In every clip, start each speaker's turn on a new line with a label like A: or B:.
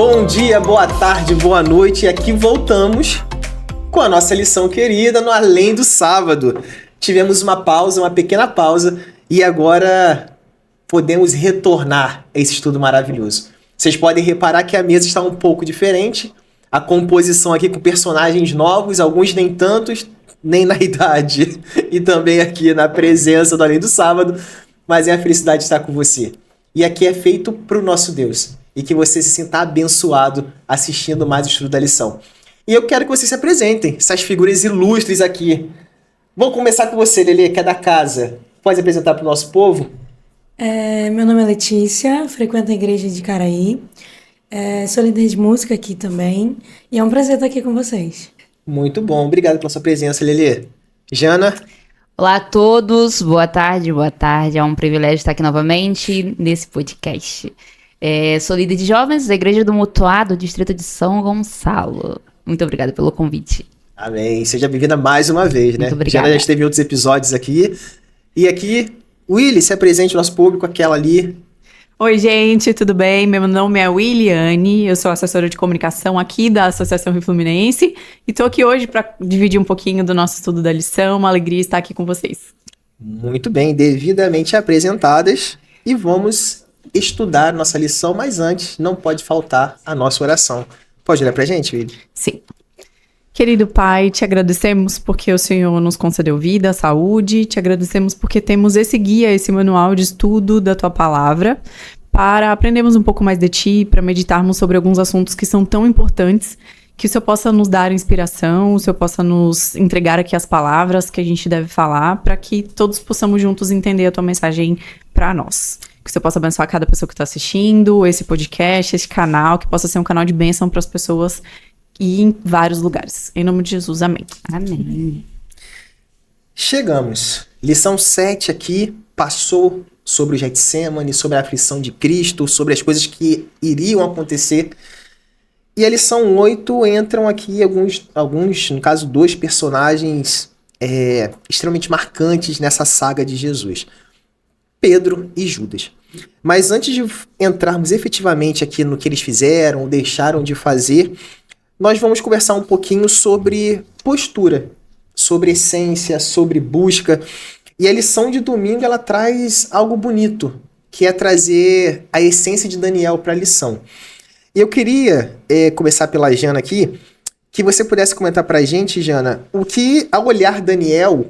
A: Bom dia, boa tarde, boa noite. E aqui voltamos com a nossa lição querida no Além do Sábado. Tivemos uma pausa, uma pequena pausa, e agora podemos retornar a esse estudo maravilhoso. Vocês podem reparar que a mesa está um pouco diferente, a composição aqui com personagens novos, alguns nem tantos, nem na idade, e também aqui na presença do Além do Sábado, mas é a felicidade de estar com você. E aqui é feito para o nosso Deus, e que você se sinta abençoado assistindo mais o estudo da lição. E eu quero que vocês se apresentem, essas figuras ilustres aqui. Vamos começar com você, Lelê, que é da casa. Pode se apresentar para o nosso povo?
B: Meu nome é Letícia, frequento a igreja de Caraí, sou líder de música aqui também, e é um prazer estar aqui com vocês.
A: Muito bom, obrigado pela sua presença, Lelê. Jana?
C: Olá a todos, boa tarde, é um privilégio estar aqui novamente nesse podcast. Sou líder de jovens da Igreja do Mutuado, distrito de São Gonçalo. Muito obrigada pelo convite.
A: Amém, seja bem-vinda mais uma vez, né?
C: Muito obrigada.
A: Jana já esteve em outros episódios aqui. E aqui, Willy, se apresente ao nosso público, aquela ali.
D: Oi, gente, tudo bem? Meu nome é Williane, eu sou assessora de comunicação aqui da Associação Rio Fluminense e estou aqui hoje para dividir um pouquinho do nosso estudo da lição. Uma alegria estar aqui com vocês.
A: Muito bem, devidamente apresentadas, e vamos estudar nossa lição, mas antes não pode faltar a nossa oração. Pode olhar pra gente, Willy?
D: Sim. Querido Pai, te agradecemos porque o Senhor nos concedeu vida, saúde, te agradecemos porque temos esse guia, esse manual de estudo da Tua Palavra, para aprendermos um pouco mais de Ti, para meditarmos sobre alguns assuntos que são tão importantes, que o Senhor possa nos dar inspiração, o Senhor possa nos entregar aqui as palavras que a gente deve falar, para que todos possamos juntos entender a Tua mensagem para nós. Que o Senhor possa abençoar cada pessoa que está assistindo, esse podcast, esse canal, que possa ser um canal de bênção para as pessoas e em vários lugares. Em nome de Jesus, amém.
C: Amém.
A: Chegamos. Lição 7 aqui passou sobre o Getsemane, sobre a aflição de Cristo, sobre as coisas que iriam acontecer. E a lição 8 entram aqui alguns, no caso, 2 personagens extremamente marcantes nessa saga de Jesus. Pedro e Judas. Mas antes de entrarmos efetivamente aqui no que eles fizeram ou deixaram de fazer, nós vamos conversar um pouquinho sobre postura, sobre essência, sobre busca. E a lição de domingo, ela traz algo bonito, que é trazer a essência de Daniel para a lição. E eu queria começar pela Jana aqui, que você pudesse comentar para a gente, Jana, o que, ao olhar Daniel,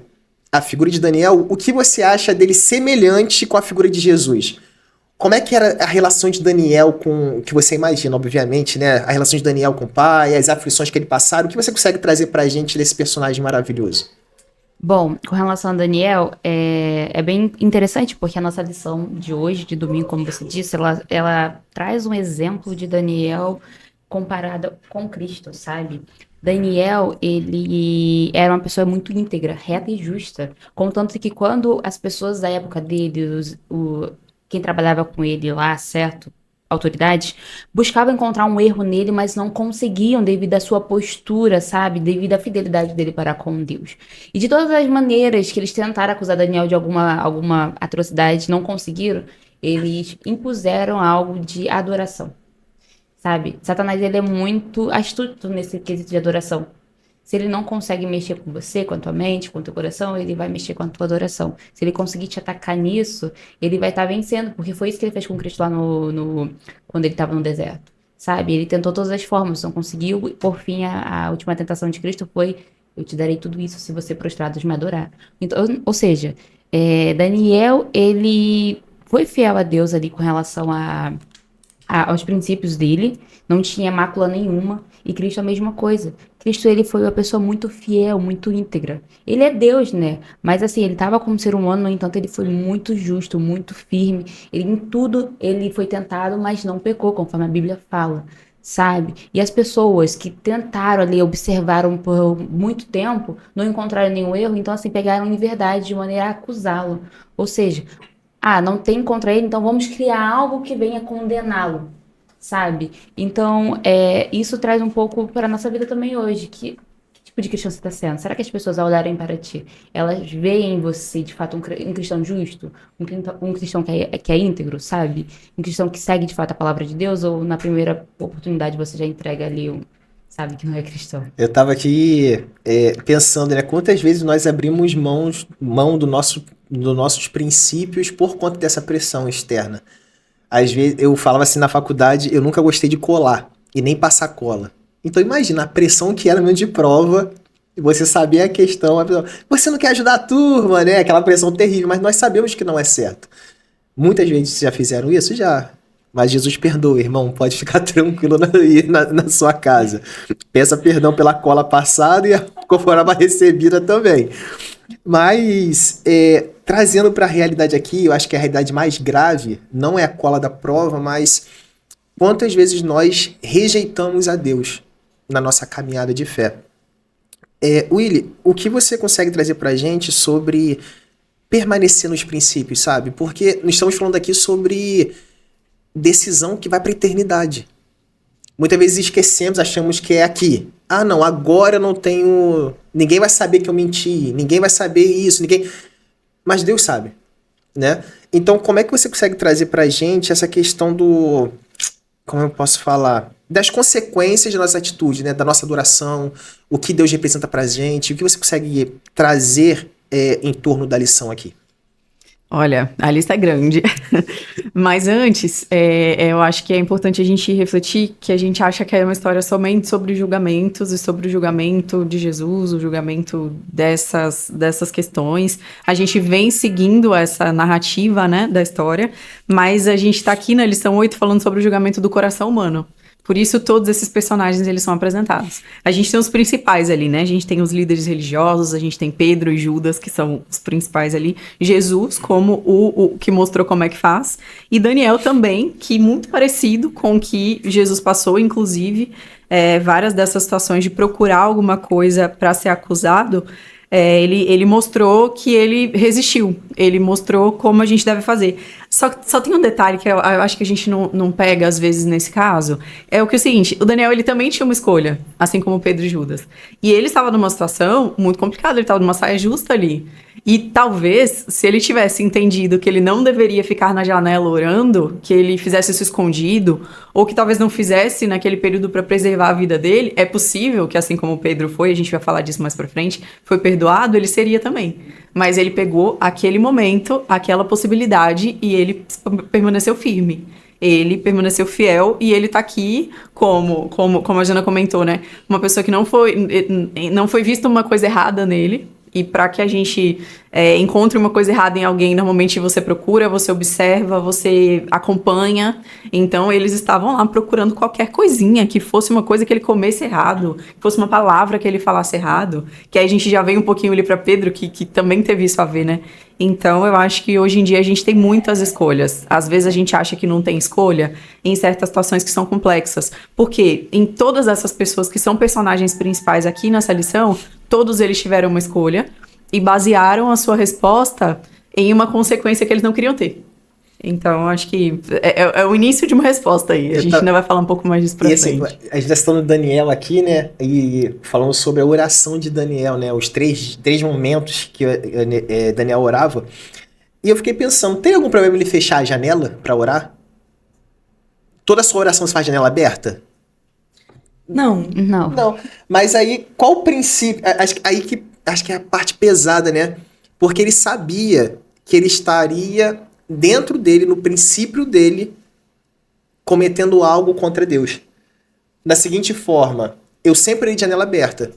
A: a figura de Daniel, o que você acha dele semelhante com a figura de Jesus? Como é que era a relação de Daniel com o que você imagina, obviamente, né? A relação de Daniel com o pai, as aflições que ele passaram. O que você consegue trazer pra gente desse personagem maravilhoso?
C: Bom, com relação a Daniel, é bem interessante porque a nossa lição de hoje, de domingo, como você disse, ela traz um exemplo de Daniel comparado com Cristo, sabe? Daniel, ele era uma pessoa muito íntegra, reta e justa, contanto que quando as pessoas da época dele, quem trabalhava com ele lá, certo? Autoridades, buscavam encontrar um erro nele, mas não conseguiam devido à sua postura, sabe? Devido à fidelidade dele para com Deus. E de todas as maneiras que eles tentaram acusar Daniel de alguma atrocidade, não conseguiram, eles impuseram algo de adoração, sabe? Satanás, ele é muito astuto nesse quesito de adoração. Se ele não consegue mexer com você, com a tua mente, com o teu coração, ele vai mexer com a tua adoração. Se ele conseguir te atacar nisso, ele vai estar vencendo, porque foi isso que ele fez com Cristo lá quando ele estava no deserto, sabe? Ele tentou todas as formas, não conseguiu, e por fim a última tentação de Cristo foi: eu te darei tudo isso se você prostrados me adorar. Então, ou seja, Daniel, ele foi fiel a Deus ali com relação aos princípios dele, não tinha mácula nenhuma, e Cristo a mesma coisa. Cristo, ele foi uma pessoa muito fiel, muito íntegra. Ele é Deus, né? Mas assim, ele estava como ser humano, no entanto, ele foi muito justo, muito firme. Em tudo, ele foi tentado, mas não pecou, conforme a Bíblia fala, sabe? E as pessoas que tentaram ali, observaram por muito tempo, não encontraram nenhum erro, então assim, pegaram em verdade de maneira a acusá-lo. Ou seja, não tem contra ele, então vamos criar algo que venha condená-lo, sabe? Então, isso traz um pouco para a nossa vida também hoje, que tipo de cristão você está sendo? Será que as pessoas, ao olharem para ti, elas veem em você, de fato, um cristão justo? Um cristão que é íntegro, sabe? Um cristão que segue, de fato, a palavra de Deus? Ou na primeira oportunidade você já entrega ali sabe, que não é cristão?
A: Eu tava aqui pensando, né? Quantas vezes nós abrimos mão dos nossos princípios por conta dessa pressão externa. Às vezes, eu falava assim na faculdade, eu nunca gostei de colar e nem passar cola. Então imagina a pressão que era no momento de prova, e você sabia a questão, você não quer ajudar a turma, né? Aquela pressão terrível, mas nós sabemos que não é certo. Muitas vezes já fizeram isso? Já. Mas Jesus perdoa, irmão, pode ficar tranquilo na sua casa. Peça perdão pela cola passada e a conforama recebida também. Mas, trazendo para a realidade aqui, eu acho que a realidade mais grave não é a cola da prova, mas quantas vezes nós rejeitamos a Deus na nossa caminhada de fé. Willy, o que você consegue trazer para a gente sobre permanecer nos princípios, sabe? Porque nós estamos falando aqui sobre decisão que vai para a eternidade. Muitas vezes esquecemos, achamos que é aqui. Ah, não, agora eu não tenho... Ninguém vai saber que eu menti, ninguém vai saber isso, ninguém... Mas Deus sabe, né? Então, como é que você consegue trazer pra gente essa questão do... Como eu posso falar? Das consequências da nossa atitude, né? Da nossa adoração, o que Deus representa pra gente, o que você consegue trazer em torno da lição aqui?
D: Olha, a lista é grande. Mas antes, eu acho que é importante a gente refletir que a gente acha que é uma história somente sobre julgamentos e sobre o julgamento de Jesus, o julgamento dessas questões. A gente vem seguindo essa narrativa, né, da história, mas a gente está aqui na lição 8 falando sobre o julgamento do coração humano. Por isso, todos esses personagens, eles são apresentados. A gente tem os principais ali, né? A gente tem os líderes religiosos, a gente tem Pedro e Judas, que são os principais ali. Jesus, como o que mostrou como é que faz. E Daniel também, que muito parecido com o que Jesus passou, inclusive, várias dessas situações de procurar alguma coisa para ser acusado, ele mostrou que ele resistiu. Ele mostrou como a gente deve fazer. Só tem um detalhe que eu acho que a gente não pega, às vezes, nesse caso. É o seguinte, o Daniel, ele também tinha uma escolha, assim como Pedro e Judas. E ele estava numa situação muito complicada, ele estava numa saia justa ali. E talvez, se ele tivesse entendido que ele não deveria ficar na janela orando, que ele fizesse isso escondido, ou que talvez não fizesse naquele período para preservar a vida dele, é possível que, assim como Pedro foi, a gente vai falar disso mais pra frente, foi perdoado, ele seria também. Mas ele pegou aquele momento, aquela possibilidade, e ele permaneceu firme. Ele permaneceu fiel e ele tá aqui como a Jana comentou, né? Uma pessoa que não foi vista uma coisa errada nele. E para que a gente encontre uma coisa errada em alguém, normalmente você procura, você observa, você acompanha. Então, eles estavam lá procurando qualquer coisinha, que fosse uma coisa que ele comesse errado, que fosse uma palavra que ele falasse errado. Que aí a gente já veio um pouquinho ali para Pedro, que também teve isso a ver, né? Então, eu acho que hoje em dia a gente tem muitas escolhas. Às vezes a gente acha que não tem escolha em certas situações que são complexas. Porque em todas essas pessoas que são personagens principais aqui nessa lição, todos eles tiveram uma escolha e basearam a sua resposta em uma consequência que eles não queriam ter. Então, acho que é o início de uma resposta aí. A gente ainda vai falar um pouco mais disso pra frente.
A: Assim, a gente está falando de Daniel aqui, né? E falando sobre a oração de Daniel, né? Os três momentos que Daniel orava. E eu fiquei pensando, tem algum problema ele fechar a janela para orar? Toda a sua oração se faz janela aberta?
B: Não.
A: Não. Mas aí, qual o princípio? Acho que é a parte pesada, né? Porque ele sabia que ele estaria dentro dele, no princípio dele, cometendo algo contra Deus. Da seguinte forma, eu sempre orei de janela aberta.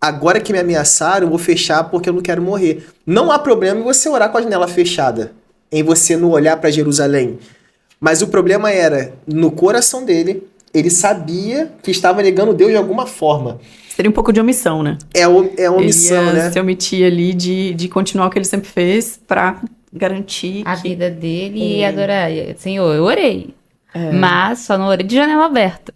A: Agora que me ameaçaram, eu vou fechar porque eu não quero morrer. Não há problema em você orar com a janela fechada, em você não olhar para Jerusalém. Mas o problema era, no coração dele, ele sabia que estava negando Deus de alguma forma.
D: Seria um pouco de omissão, né?
A: É omissão,
D: ele
A: né?
D: se omitir ali de continuar o que ele sempre fez pra garantir
C: a vida dele e adorar. Senhor, eu orei. Mas só não orei de janela aberta,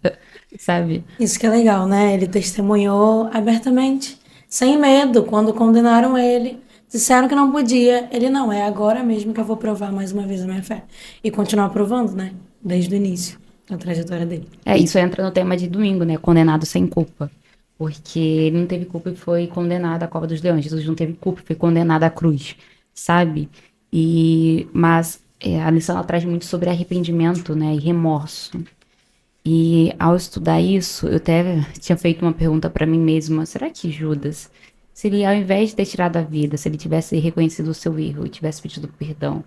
C: sabe?
B: Isso que é legal, né? Ele testemunhou abertamente, sem medo, quando condenaram ele. Disseram que não podia. Ele não, é agora mesmo que eu vou provar mais uma vez a minha fé. E continuar provando, né? Desde o início da trajetória dele.
C: Isso entra no tema de domingo, né? Condenado sem culpa. Porque ele não teve culpa e foi condenado à cova dos leões. Jesus não teve culpa e foi condenado à cruz, sabe? Mas a lição ela traz muito sobre arrependimento, né, e remorso. E ao estudar isso, eu até tinha feito uma pergunta para mim mesma: será que Judas, se ele ao invés de ter tirado a vida, se ele tivesse reconhecido o seu erro e tivesse pedido perdão,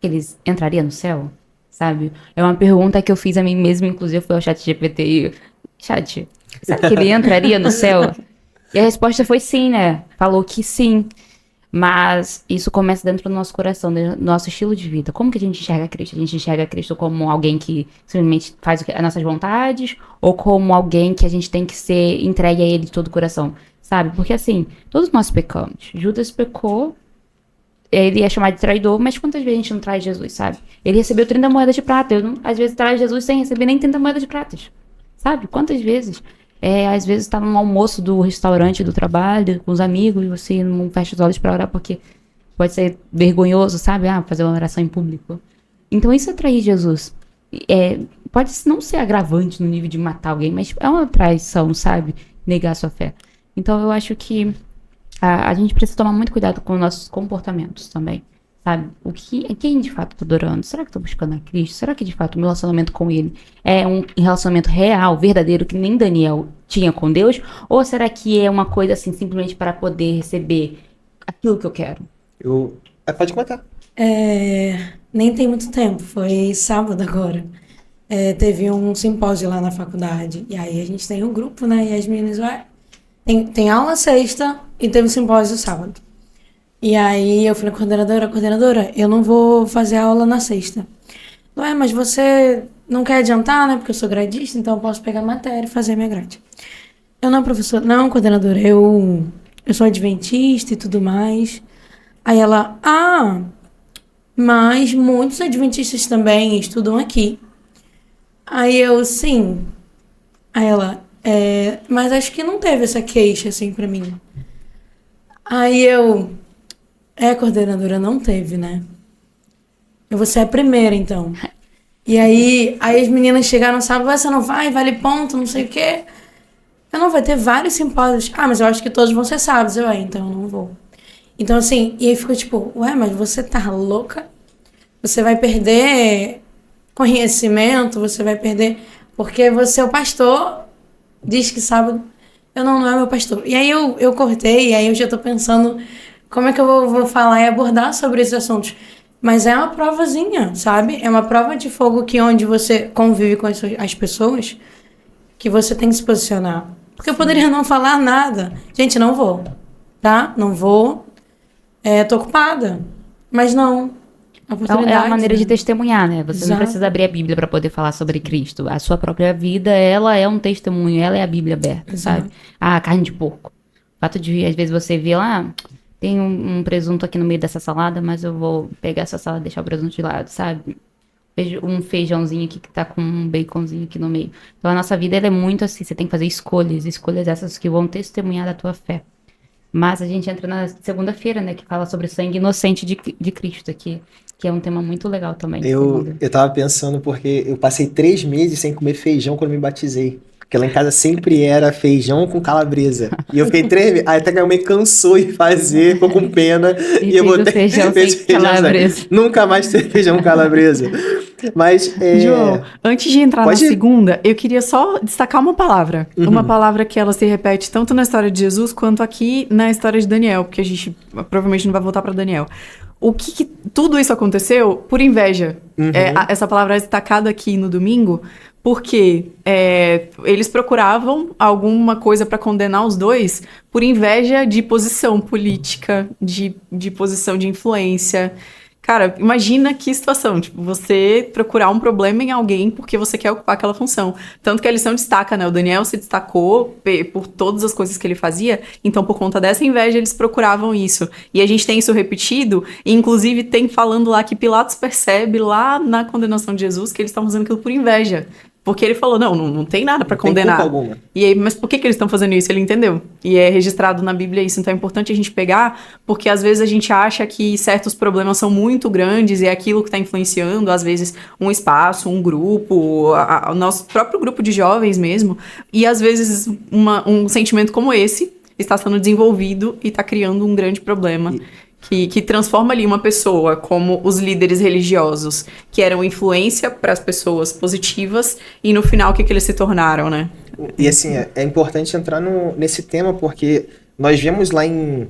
C: ele entraria no céu? Sabe? É uma pergunta que eu fiz a mim mesma, inclusive foi ao ChatGPT e chat, será que ele entraria no céu? E a resposta foi sim, né? Falou que sim. Mas isso começa dentro do nosso coração, do nosso estilo de vida. Como que a gente enxerga Cristo? A gente enxerga Cristo como alguém que simplesmente faz as nossas vontades? Ou como alguém que a gente tem que ser entregue a Ele de todo o coração? Sabe? Porque assim, todos nós pecamos. Judas pecou, ele é chamado de traidor, mas quantas vezes a gente não traz Jesus, sabe? Ele recebeu 30 moedas de prata. Eu, não, às vezes, traz Jesus sem receber nem 30 moedas de prata. Sabe? Quantas vezes? Às vezes tá no almoço do restaurante, do trabalho, com os amigos, e você não fecha os olhos pra orar porque pode ser vergonhoso, sabe? Fazer uma oração em público. Então isso é trair Jesus. Pode não ser agravante no nível de matar alguém, mas é uma traição, sabe? Negar a sua fé. Então eu acho que a gente precisa tomar muito cuidado com os nossos comportamentos também. Sabe? Quem de fato eu tô adorando? Será que eu tô buscando a Cristo? Será que de fato o meu relacionamento com Ele é um relacionamento real, verdadeiro, que nem Daniel tinha com Deus? Ou será que é uma coisa assim, simplesmente para poder receber aquilo que eu quero?
A: Pode comentar.
B: Nem tem muito tempo, foi sábado agora. Teve um simpósio lá na faculdade. E aí a gente tem um grupo, né? E as meninas, tem aula sexta e teve um simpósio sábado. E aí eu falei, coordenadora, eu não vou fazer aula na sexta. Mas você não quer adiantar, né? Porque eu sou gradista, então eu posso pegar a matéria e fazer a minha grade. Eu não, professora, não, coordenadora, eu sou adventista e tudo mais. Aí ela, mas muitos adventistas também estudam aqui. Aí eu, sim. Aí ela, mas acho que não teve essa queixa assim pra mim. Aí eu... coordenadora, não teve, né? Você é a primeira, então. E aí as meninas chegaram, sabe? Você não vai, vale ponto, não sei o quê. Eu não, vai ter vários simpósios. Mas eu acho que todos vão ser sábados. Então eu não vou. Então, assim, e aí ficou tipo, mas você tá louca? Você vai perder conhecimento, você vai perder... Porque você é o pastor, diz que sábado... não é meu pastor. E aí eu cortei, e aí eu já tô pensando... Como é que eu vou falar e abordar sobre esses assuntos? Mas é uma provazinha, sabe? É uma prova de fogo onde você convive com as pessoas, que você tem que se posicionar. Porque eu poderia não falar nada. Gente, não vou, tá? Não vou. Tô ocupada. Mas não.
C: Então, é a maneira de testemunhar, né? Você não precisa abrir a Bíblia para poder falar sobre Cristo. A sua própria vida, ela é um testemunho. Ela é a Bíblia aberta, sabe? Carne de porco. O fato de, às vezes, você ver lá... Tem um presunto aqui no meio dessa salada, mas eu vou pegar essa salada e deixar o presunto de lado, sabe? Um feijãozinho aqui que tá com um baconzinho aqui no meio. Então a nossa vida ela é muito assim, você tem que fazer escolhas essas que vão testemunhar da tua fé. Mas a gente entra na segunda-feira, né, que fala sobre o sangue inocente de Cristo aqui, que é um tema muito legal também.
A: Eu tava pensando porque eu passei 3 meses sem comer feijão quando me batizei. Porque lá em casa sempre era feijão com calabresa. E eu fiquei 3 meses. Aí até que a minha mãe cansou de fazer, ficou com pena. E eu botei
C: feijão sem calabresa.
A: Nunca mais ter feijão com calabresa. Mas,
D: João, antes de entrar na segunda, eu queria só destacar uma palavra. Uma palavra que ela se repete tanto na história de Jesus quanto aqui na história de Daniel. Porque a gente provavelmente não vai voltar para Daniel. Tudo isso aconteceu por inveja. Essa palavra é destacada aqui no domingo... Porque eles procuravam alguma coisa para condenar os dois por inveja de posição política, de posição de influência. Cara, imagina que situação, tipo, você procurar um problema em alguém porque você quer ocupar aquela função. Tanto que a lição destaca, né? O Daniel se destacou por todas as coisas que ele fazia, então por conta dessa inveja eles procuravam isso. E a gente tem isso repetido, e inclusive tem falando lá que Pilatos percebe lá na condenação de Jesus que eles estavam fazendo aquilo por inveja. Porque ele falou, não tem nada pra
A: Não tem
D: condenar.
A: culpa alguma.
D: E aí, mas por que eles estão fazendo isso? Ele entendeu. E é registrado na Bíblia isso. Então é importante a gente pegar, porque às vezes a gente acha que certos problemas são muito grandes e é aquilo que está influenciando, às vezes, um espaço, um grupo, o nosso próprio grupo de jovens mesmo. E às vezes um sentimento como esse está sendo desenvolvido e está criando um grande problema. Que transforma ali uma pessoa como os líderes religiosos, que eram influência para as pessoas positivas, e no final o que eles se tornaram, né?
A: E assim, é importante entrar nesse tema, porque nós vemos lá em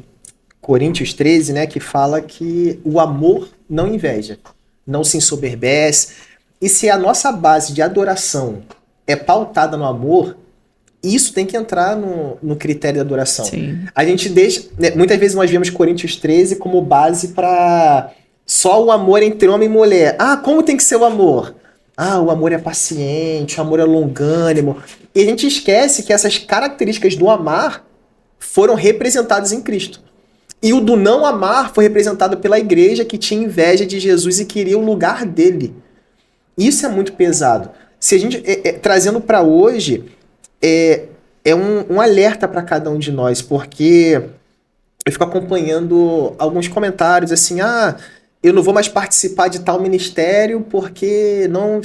A: Coríntios 13, né, que fala que o amor não inveja, não se ensoberbece. E se a nossa base de adoração é pautada no amor, isso tem que entrar no critério da adoração.
D: Sim.
A: A gente deixa... Né, muitas vezes nós vemos Coríntios 13 como base para só o amor entre homem e mulher. Ah, como tem que ser o amor? Ah, o amor é paciente, o amor é longânimo. E a gente esquece que essas características do amar foram representadas em Cristo. E o do não amar foi representado pela igreja, que tinha inveja de Jesus e queria o lugar dele. Isso é muito pesado. Se a gente... trazendo para hoje... É um alerta para cada um de nós, porque eu fico acompanhando alguns comentários assim, eu não vou mais participar de tal ministério porque não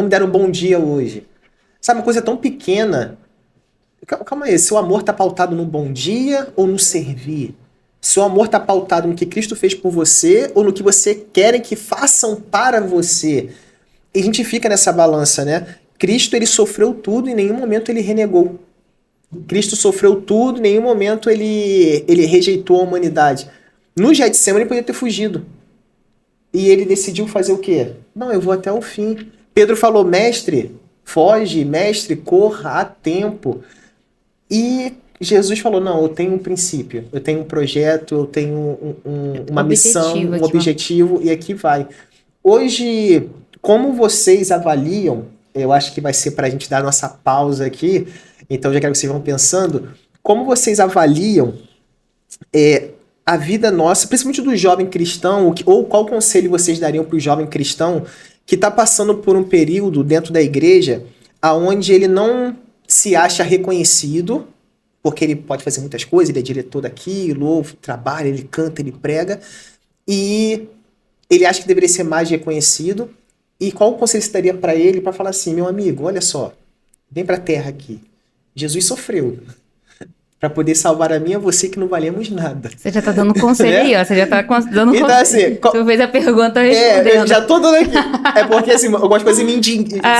A: me deram um bom dia hoje. Sabe, uma coisa tão pequena. Calma aí, se o amor tá pautado no bom dia ou no servir? Se o amor tá pautado no que Cristo fez por você ou no que você quer que façam para você? E a gente fica nessa balança, né? Cristo, ele sofreu tudo e em nenhum momento ele renegou. Cristo sofreu tudo, em nenhum momento ele rejeitou a humanidade. No Getsemane ele podia ter fugido. E ele decidiu fazer o quê? Não, eu vou até o fim. Pedro falou, mestre, foge, mestre, corra, há tempo. E Jesus falou, não, eu tenho um princípio, eu tenho um projeto, eu tenho uma missão, um objetivo, e aqui vai. Hoje, como vocês avaliam... Eu acho que vai ser para a gente dar a nossa pausa aqui. Então, já quero que vocês vão pensando. Como vocês avaliam a vida nossa, principalmente do jovem cristão, ou qual conselho vocês dariam para o jovem cristão que está passando por um período dentro da igreja onde ele não se acha reconhecido, porque ele pode fazer muitas coisas, ele é diretor daquilo, trabalha, ele canta, ele prega, e ele acha que deveria ser mais reconhecido. E qual o conselho você daria para ele para falar assim, meu amigo, olha só, vem para a terra aqui. Jesus sofreu para poder salvar a mim e a você que não valemos nada.
C: Você já tá dando conselho aí, ó. Você já tá dando
A: então,
C: conselho.
A: Assim,
C: Você fez a pergunta respondendo.
A: Eu já tô dando aqui. É porque assim, algumas coisas me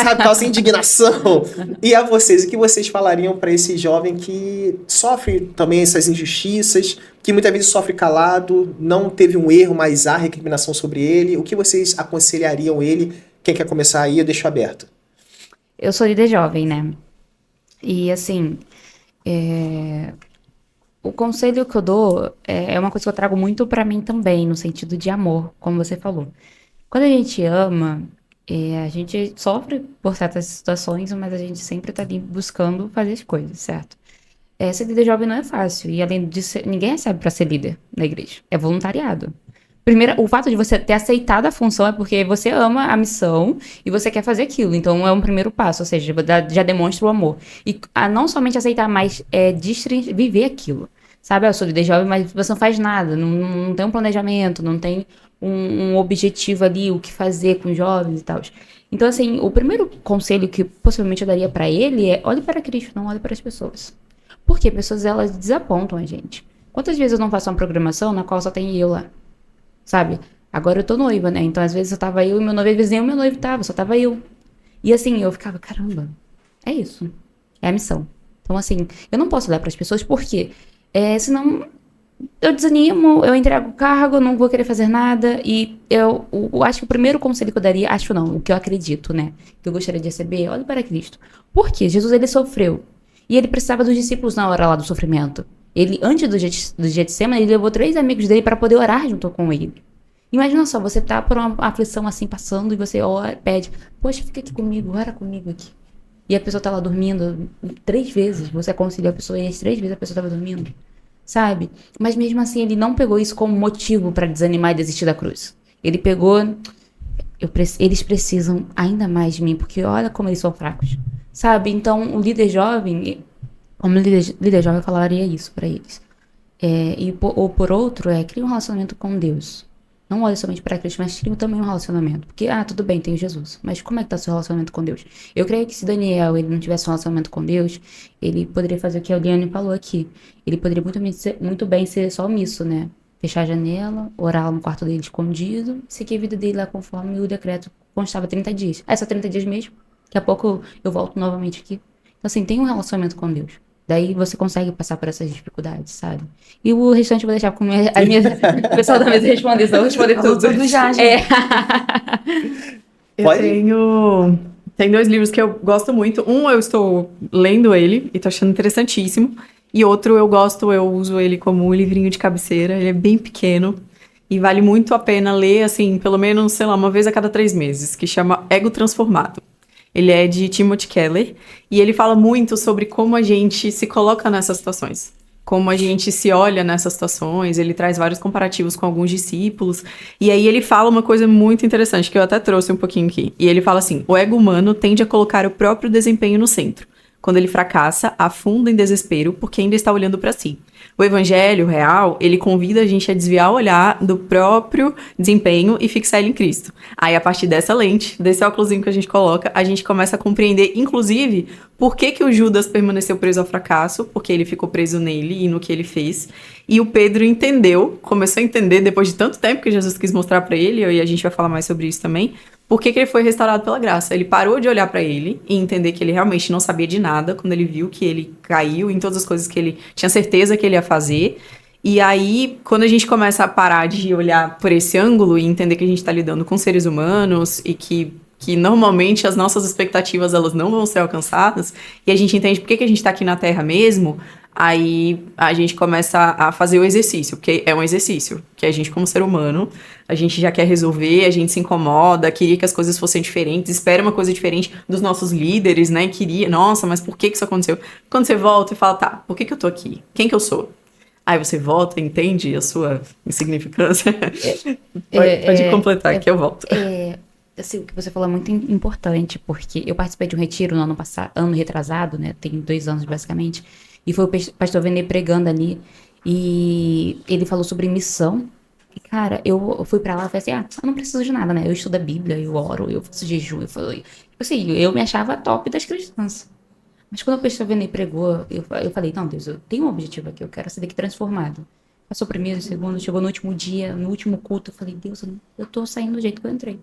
A: sabe, causa indignação. E a vocês, o que vocês falariam para esse jovem que sofre também essas injustiças, que muitas vezes sofre calado, não teve um erro, mas há recriminação sobre ele? O que vocês aconselhariam ele? Quem quer começar aí, eu deixo aberto.
C: Eu sou líder jovem, né? E assim, o conselho que eu dou é uma coisa que eu trago muito pra mim também, no sentido de amor, como você falou. Quando a gente ama, a gente sofre por certas situações, mas a gente sempre tá ali buscando fazer as coisas, certo? Ser líder jovem não é fácil, e além disso, ninguém recebe pra ser líder na igreja. É voluntariado. Primeiro, o fato de você ter aceitado a função é porque você ama a missão e você quer fazer aquilo. Então, é um primeiro passo, ou seja, já demonstra o amor. E não somente aceitar, mas viver aquilo. Sabe, eu sou líder jovem, mas você não faz nada, não tem um planejamento, não tem um objetivo ali, o que fazer com os jovens e tal. Então, assim, o primeiro conselho que possivelmente eu daria pra ele é: olhe para Cristo, não olhe para as pessoas. Porque pessoas, elas desapontam a gente. Quantas vezes eu não faço uma programação na qual só tem eu lá? Sabe? Agora eu tô noiva, né? Então, às vezes, eu tava eu e meu noivo, às vezes nem o meu noivo tava, só tava eu. E assim, eu ficava, caramba, é isso. É a missão. Então, assim, eu não posso olhar pras pessoas, por quê? Senão eu desanimo, eu entrego o cargo, eu não vou querer fazer nada. E eu acho que o primeiro conselho que eu daria, acho não, o que eu acredito, né? Que eu gostaria de receber, olhe para Cristo. Por quê? Jesus, ele sofreu. E ele precisava dos discípulos na hora lá do sofrimento. Ele, antes do Getsemane, ele levou 3 amigos dele para poder orar junto com ele. Imagina só, você tá por uma aflição assim, passando, e você ora, pede, poxa, fica aqui comigo, ora comigo aqui. E a pessoa tá lá dormindo 3 vezes, você aconselhou a pessoa e as 3 vezes a pessoa tava dormindo, sabe? Mas mesmo assim, ele não pegou isso como motivo para desanimar e desistir da cruz. Ele pegou, eles precisam ainda mais de mim, porque olha como eles são fracos, sabe? Então, o líder jovem, como líder jovem, eu falaria isso para eles. Ou por outro, cria um relacionamento com Deus. Não olhe somente para Cristo, mas cria também um relacionamento. Porque, tudo bem, tem Jesus, mas como é que tá seu relacionamento com Deus? Eu creio que se Daniel ele não tivesse um relacionamento com Deus, ele poderia fazer o que a Eliane falou aqui. Ele poderia muito bem ser só omisso, né? Fechar a janela, orar lá no quarto dele escondido, seguir a vida dele lá conforme o decreto constava 30 dias. Só 30 dias mesmo. Daqui a pouco eu volto novamente aqui. Então, assim, tem um relacionamento com Deus. Daí você consegue passar por essas dificuldades, sabe? E o restante eu vou deixar com o pessoal da mesa responder, só eu vou responder tudo
B: já.
D: Eu tem 2 livros que eu gosto muito. Um, eu estou lendo ele e tô achando interessantíssimo. E outro, eu uso ele como um livrinho de cabeceira. Ele é bem pequeno e vale muito a pena ler, assim, pelo menos, sei lá, uma vez a cada 3 meses, que chama Ego Transformado. Ele é de Timothy Keller e ele fala muito sobre como a gente se coloca nessas situações, como a gente se olha nessas situações. Ele traz vários comparativos com alguns discípulos e aí ele fala uma coisa muito interessante que eu até trouxe um pouquinho aqui. E ele fala assim: o ego humano tende a colocar o próprio desempenho no centro. Quando ele fracassa, afunda em desespero porque ainda está olhando para si. O evangelho real, ele convida a gente a desviar o olhar do próprio desempenho e fixar ele em Cristo. Aí, a partir dessa lente, desse óculosinho que a gente coloca, a gente começa a compreender, inclusive, por que o Judas permaneceu preso ao fracasso, porque ele ficou preso nele e no que ele fez. E o Pedro começou a entender, depois de tanto tempo que Jesus quis mostrar para ele, e a gente vai falar mais sobre isso também, por que ele foi restaurado pela graça. Ele parou de olhar para ele e entender que ele realmente não sabia de nada quando ele viu que ele caiu em todas as coisas que ele tinha certeza que ele ia fazer. E aí, quando a gente começa a parar de olhar por esse ângulo e entender que a gente está lidando com seres humanos e que normalmente as nossas expectativas elas não vão ser alcançadas, e a gente entende por que a gente está aqui na Terra mesmo, aí a gente começa a fazer o exercício, porque é um exercício, que a gente como ser humano, a gente já quer resolver, a gente se incomoda, queria que as coisas fossem diferentes, espera uma coisa diferente dos nossos líderes, né, nossa, mas por que isso aconteceu? Quando você volta e fala, tá, por que eu tô aqui? Quem que eu sou? Aí você volta, entende a sua insignificância. Pode completar, que eu volto.
C: Assim, o que você falou é muito importante, porque eu participei de um retiro no ano retrasado, né, tem 2 anos basicamente, e foi o pastor Venê pregando ali, e ele falou sobre missão. E, cara, eu fui pra lá e falei assim, eu não preciso de nada, né, eu estudo a Bíblia, eu oro, eu faço jejum, eu me achava top das cristãs. Mas quando o pastor Venê pregou, eu falei, não, Deus, eu tenho um objetivo aqui, eu quero ser daqui transformado. Passou o primeiro, segundo, chegou no último dia, no último culto, eu falei, Deus, eu tô saindo do jeito que eu entrei.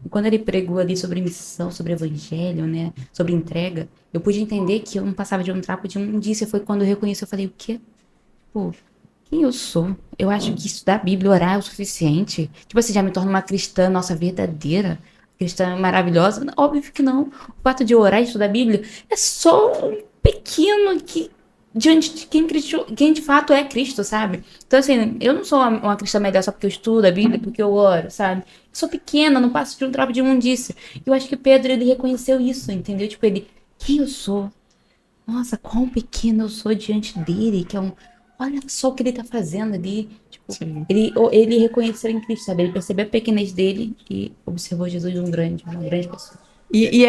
C: E quando ele pregou ali sobre missão, sobre evangelho, né, sobre entrega, eu pude entender que eu não passava de um trapo de um dia. Foi quando eu reconheci, eu falei, o quê? Pô, quem eu sou? Eu acho que estudar a Bíblia, orar é o suficiente. Tipo assim, já me torna uma cristã, nossa, verdadeira, cristã maravilhosa. Óbvio que não. O fato de orar e estudar a Bíblia é só um pequeno que diante de quem de fato é Cristo, sabe? Então, assim, eu não sou uma cristã melhor só porque eu estudo a Bíblia, porque eu oro, sabe? Eu sou pequena, não passo de um trapo de imundícia. Eu acho que Pedro, ele reconheceu isso, entendeu? Tipo, quem eu sou? Nossa, quão pequeno eu sou diante dele, olha só o que ele tá fazendo ali. Tipo, ele reconheceu em Cristo, sabe? Ele percebeu a pequenez dele e observou Jesus uma grande pessoa.
D: E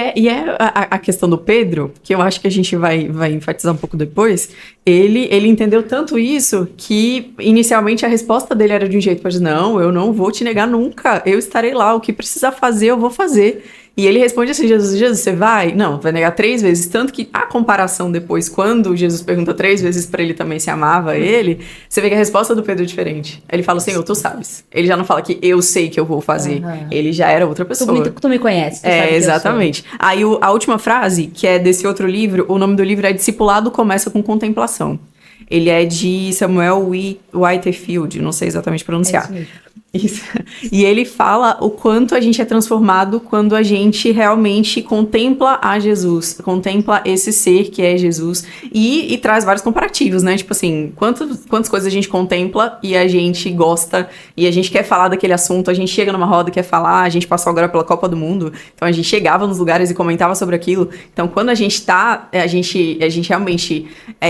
D: a questão do Pedro, que eu acho que a gente vai enfatizar um pouco depois, ele entendeu tanto isso que inicialmente a resposta dele era de um jeito para dizer, não, eu não vou te negar nunca, eu estarei lá, o que precisar fazer, eu vou fazer. E ele responde assim, Jesus, você vai? Não, vai negar 3 vezes. Tanto que a comparação depois, quando Jesus pergunta 3 vezes pra ele também se amava ele, você vê que a resposta do Pedro é diferente. Ele fala, Senhor, tu sabes. Ele já não fala que eu sei que eu vou fazer. Uhum. Ele já era outra pessoa.
C: Tu me conhece. Tu sabe
D: exatamente. Aí a última frase, que é desse outro livro, o nome do livro é Discipulado Começa com Contemplação. Ele é de Samuel Whitefield, não sei exatamente pronunciar. Isso. E ele fala o quanto a gente é transformado quando a gente realmente contempla a Jesus, contempla esse ser que é Jesus e traz vários comparativos, né? Tipo assim, quantas coisas a gente contempla e a gente gosta e a gente quer falar daquele assunto, a gente chega numa roda e quer falar, a gente passou agora pela Copa do Mundo, então a gente chegava nos lugares e comentava sobre aquilo. Então quando a gente a gente realmente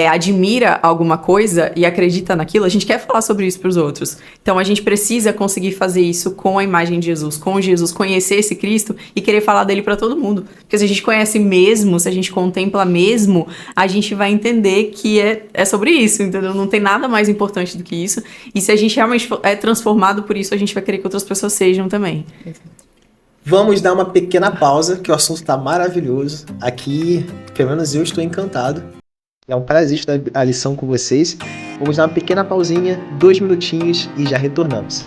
D: admira alguma coisa e acredita naquilo, a gente quer falar sobre isso pros outros. Então a gente precisa conseguir fazer isso com a imagem de Jesus, com Jesus, conhecer esse Cristo e querer falar dele para todo mundo. Porque se a gente conhece mesmo, se a gente contempla mesmo, a gente vai entender que é sobre isso, entendeu? Não tem nada mais importante do que isso. E se a gente realmente é transformado por isso, a gente vai querer que outras pessoas sejam também.
A: Vamos dar uma pequena pausa, que o assunto está maravilhoso. Aqui, pelo menos eu estou encantado. É um prazer estudar a lição com vocês. Vamos dar uma pequena pausinha, 2 minutinhos e já retornamos.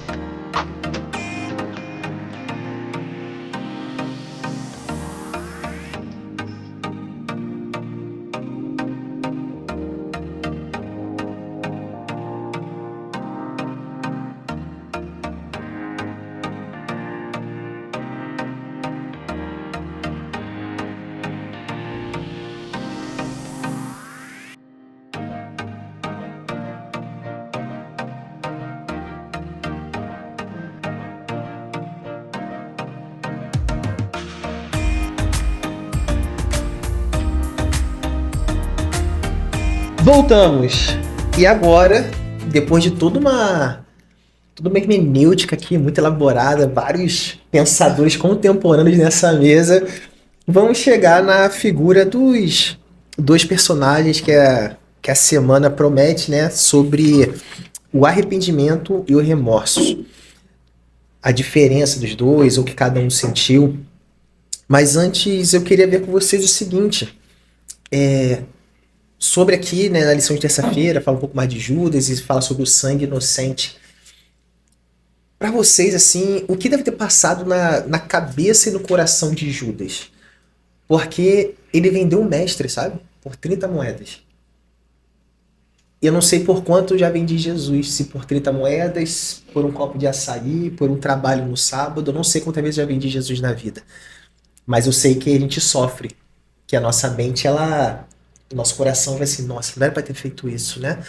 A: Voltamos! E agora, depois de toda uma hermenêutica aqui, muito elaborada, vários pensadores contemporâneos nessa mesa, vamos chegar na figura dos 2 personagens que a semana promete, né? Sobre o arrependimento e o remorso. A diferença dos dois, ou o que cada um sentiu. Mas antes eu queria ver com vocês o seguinte. Sobre aqui, né, na lição de terça-feira, fala um pouco mais de Judas e fala sobre o sangue inocente. Para vocês, assim, o que deve ter passado na cabeça e no coração de Judas? Porque ele vendeu o mestre, sabe? Por 30 moedas. E eu não sei por quanto eu já vendi Jesus. Se por 30 moedas, por um copo de açaí, por um trabalho no sábado. Eu não sei quantas vezes eu já vendi Jesus na vida. Mas eu sei que a gente sofre. Que a nossa mente, o nosso coração vai assim, nossa, não era para ter feito isso, né?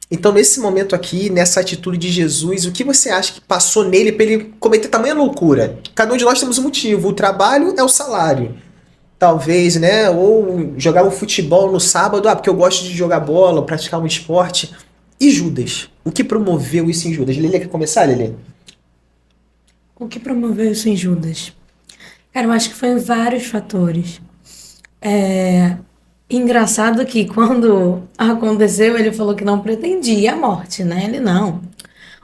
A: Então, nesse momento aqui, nessa atitude de Jesus, o que você acha que passou nele para ele cometer tamanha loucura? Cada um de nós temos um motivo. O trabalho é o salário. Talvez, né? Ou jogar um futebol no sábado, porque eu gosto de jogar bola, praticar um esporte. E Judas? O que promoveu isso em Judas? Lelê, quer começar, Lelê?
B: O que promoveu isso em Judas? Cara, eu acho que foi vários fatores. Engraçado que quando aconteceu, ele falou que não pretendia a morte, né? Ele não.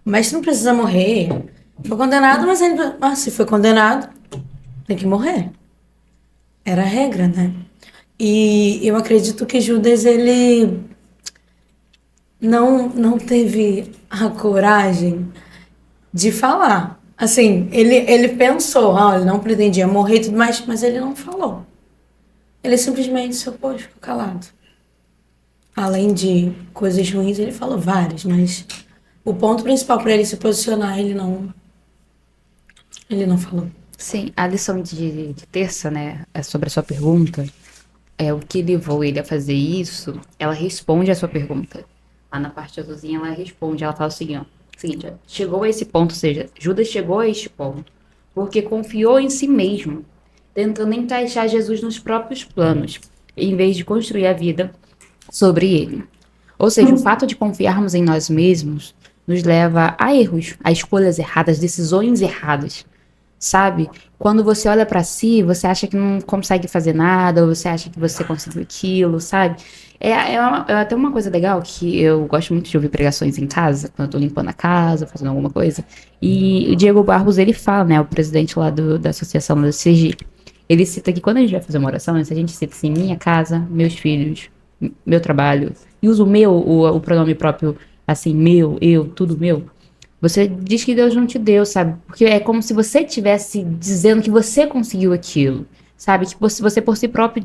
B: O mestre não precisa morrer. Foi condenado, mas ele... se foi condenado, tem que morrer. Era a regra, né? E eu acredito que Judas, ele não teve a coragem de falar. Assim, ele pensou, ele não pretendia morrer e tudo mais, mas ele não falou. Ele simplesmente se opôs, ficou calado. Além de coisas ruins, ele falou várias, mas o ponto principal para ele se posicionar, ele não falou.
C: Sim, a lição de terça, né, sobre a sua pergunta, o que levou ele a fazer isso, ela responde a sua pergunta. Lá na parte azulzinha, ela responde, ela fala o seguinte, chegou a esse ponto, ou seja, Judas chegou a este ponto, porque confiou em si mesmo, tentando encaixar Jesus nos próprios planos, em vez de construir a vida sobre ele. Ou seja, o fato de confiarmos em nós mesmos nos leva a erros, a escolhas erradas, decisões erradas, sabe? Quando você olha pra si, você acha que não consegue fazer nada, ou você acha que você conseguiu aquilo, sabe? É até uma coisa legal que eu gosto muito de ouvir pregações em casa, quando eu tô limpando a casa, fazendo alguma coisa. E o Diego Barros, ele fala, né, o presidente lá da associação da CG, ele cita que quando a gente vai fazer uma oração, a gente cita assim, minha casa, meus filhos, meu trabalho, e usa o pronome próprio, assim, meu, eu, tudo meu. Você diz que Deus não te deu, sabe? Porque é como se você estivesse dizendo que você conseguiu aquilo, sabe? Que você por si próprio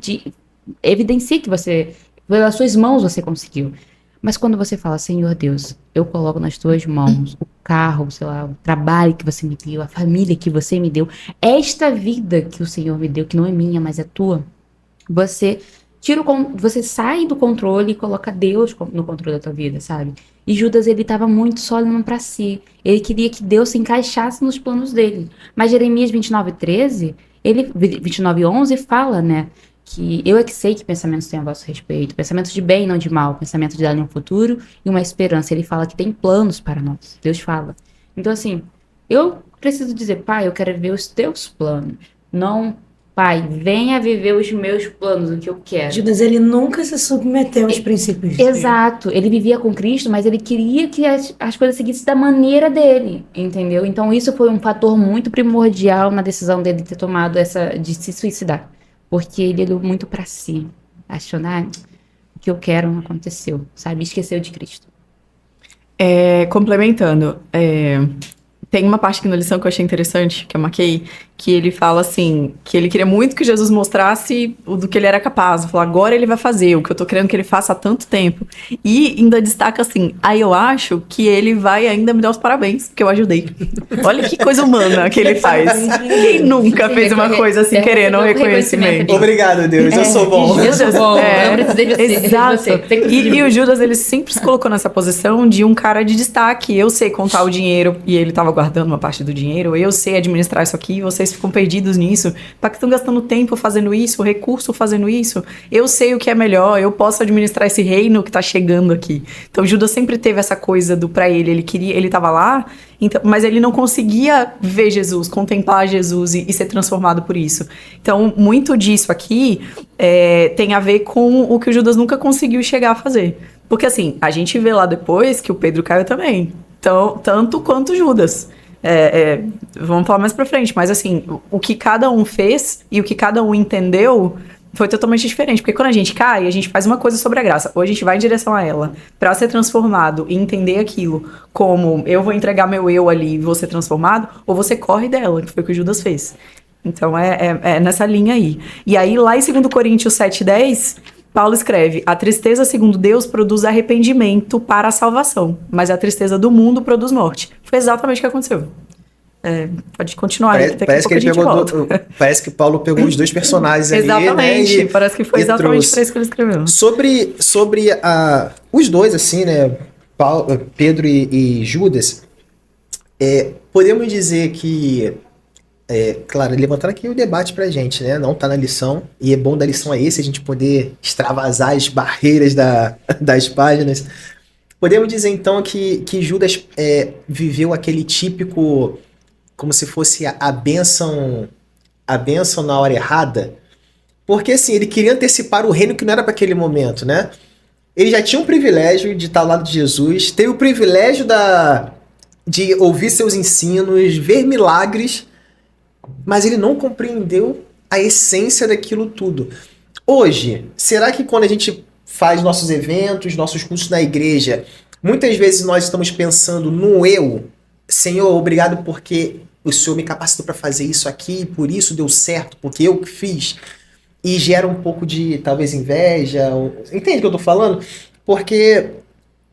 C: evidencia que você, pelas suas mãos, você conseguiu. Mas quando você fala, Senhor Deus, eu coloco nas tuas mãos o carro, sei lá, o trabalho que você me deu, a família que você me deu, esta vida que o Senhor me deu, que não é minha, mas é tua, você sai do controle e coloca Deus no controle da tua vida, sabe? E Judas, ele estava muito só olhando pra si. Ele queria que Deus se encaixasse nos planos dele. Mas Jeremias 29:13, 29:11 fala, né? Que eu é que sei que pensamentos têm a vosso respeito. Pensamentos de bem, não de mal. Pensamentos de dar um futuro e uma esperança. Ele fala que tem planos para nós. Deus fala. Então, assim, Eu preciso dizer, pai, eu quero ver os teus planos. Não, pai, venha viver os meus planos, o que eu quero.
B: Judas, ele nunca se submeteu aos princípios de Deus.
C: Exato, ele vivia com Cristo, mas ele queria que as coisas seguissem da maneira dele, entendeu? Então isso foi um fator muito primordial na decisão dele ter tomado de se suicidar, porque ele deu muito pra si, achou, o que eu quero não aconteceu, sabe? Esqueceu de Cristo.
D: Complementando, tem uma parte aqui na lição que eu achei interessante, que eu marquei, que ele fala assim, que ele queria muito que Jesus mostrasse do que ele era capaz. Falou, agora ele vai fazer o que eu tô querendo que ele faça há tanto tempo. E ainda destaca assim, aí eu acho que ele vai ainda me dar os parabéns, porque eu ajudei. Olha que coisa humana que ele faz. Quem nunca fez uma coisa assim, querendo um reconhecimento?
A: Obrigado, Deus, eu sou bom.
C: Eu sou bom, eu precisei de você.
D: Exato. E o Judas, ele sempre se colocou nessa posição de um cara de destaque. Eu sei contar o dinheiro, e ele tava guardando uma parte do dinheiro. Eu sei administrar isso aqui, vocês ficam perdidos nisso. Para que estão gastando tempo fazendo isso, recurso fazendo isso? Eu sei o que é melhor, eu posso administrar esse reino que tá chegando aqui. Então Judas sempre teve essa coisa pra ele. Ele tava lá, então, mas ele não conseguia ver Jesus, contemplar Jesus e ser transformado por isso. Então, muito disso aqui tem a ver com o que o Judas nunca conseguiu chegar a fazer. Porque assim, a gente vê lá depois que o Pedro caiu também. Então, tanto quanto Judas. Vamos falar mais pra frente, mas assim, o que cada um fez e o que cada um entendeu foi totalmente diferente, porque quando a gente cai, a gente faz uma coisa sobre a graça, ou a gente vai em direção a ela pra ser transformado e entender aquilo como eu vou entregar meu eu ali e vou ser transformado, ou você corre dela, que foi o que o Judas fez. Então é nessa linha aí. E aí lá em 2 Coríntios 7:10, Paulo escreve, a tristeza segundo Deus produz arrependimento para a salvação, mas a tristeza do mundo produz morte. Foi exatamente o que aconteceu. Pode continuar.
A: Parece que Paulo pegou os dois personagens ali,
D: exatamente,
A: né,
D: parece que foi exatamente para isso que ele escreveu.
A: Sobre os dois, assim, né, Pedro e Judas, podemos dizer que, claro, levantando aqui o debate pra gente, né, não tá na lição, e é bom da lição a esse, a gente poder extravasar as barreiras das páginas. Podemos dizer, então, que Judas viveu aquele típico, como se fosse a bênção na hora errada, porque, assim, ele queria antecipar o reino que não era para aquele momento, né? Ele já tinha o privilégio de estar ao lado de Jesus, teve o privilégio de ouvir seus ensinos, ver milagres, mas ele não compreendeu a essência daquilo tudo. Hoje, será que quando a gente faz nossos eventos, nossos cursos na igreja, muitas vezes nós estamos pensando no eu? Senhor, obrigado porque o Senhor me capacitou para fazer isso aqui, por isso deu certo, porque eu que fiz. E gera um pouco de, talvez, inveja. Entende o que eu tô falando? Porque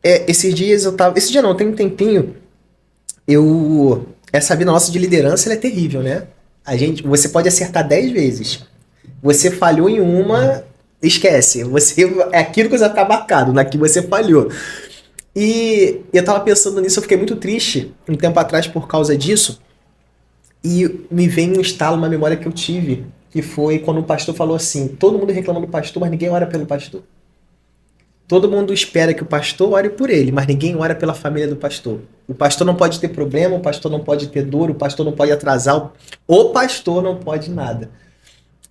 A: esses dias eu tava... Esse dia não, tem um tempinho. Essa vida nossa de liderança, ela é terrível, né? Você pode acertar 10 vezes. Você falhou em uma, esquece. É aquilo que você vai ficar marcado, na que você falhou. E eu tava pensando nisso, eu fiquei muito triste um tempo atrás por causa disso. E me veio um estalo, uma memória que eu tive, que foi quando o pastor falou assim, todo mundo reclama do pastor, mas ninguém ora pelo pastor. Todo mundo espera que o pastor ore por ele, mas ninguém ora pela família do pastor. O pastor não pode ter problema, o pastor não pode ter dor, o pastor não pode atrasar, o pastor não pode nada.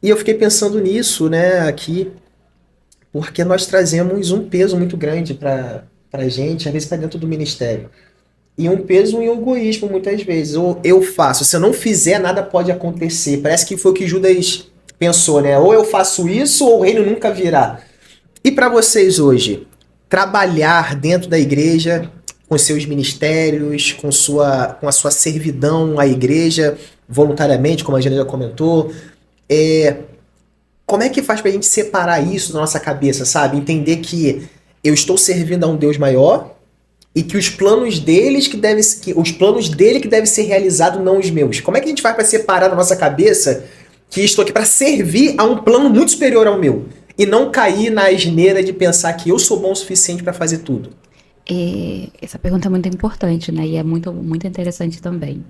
A: E eu fiquei pensando nisso, né, aqui, porque nós trazemos um peso muito grande pra gente, às vezes para dentro do ministério. E um peso e um egoísmo, muitas vezes. Ou eu faço, se eu não fizer, nada pode acontecer. Parece que foi o que Judas pensou, né? Ou eu faço isso, ou o reino nunca virá. E para vocês hoje, trabalhar dentro da igreja, com seus ministérios, com a sua servidão à igreja, voluntariamente, como a Jana já comentou, como é que faz pra gente separar isso da nossa cabeça, sabe? Entender que eu estou servindo a um Deus maior, e que os planos dele que devem ser realizados, não os meus. Como é que a gente faz para separar da nossa cabeça que estou aqui para servir a um plano muito superior ao meu? E não cair na asneira de pensar que eu sou bom o suficiente para fazer tudo?
C: Essa pergunta é muito importante, né? E é muito, muito interessante também.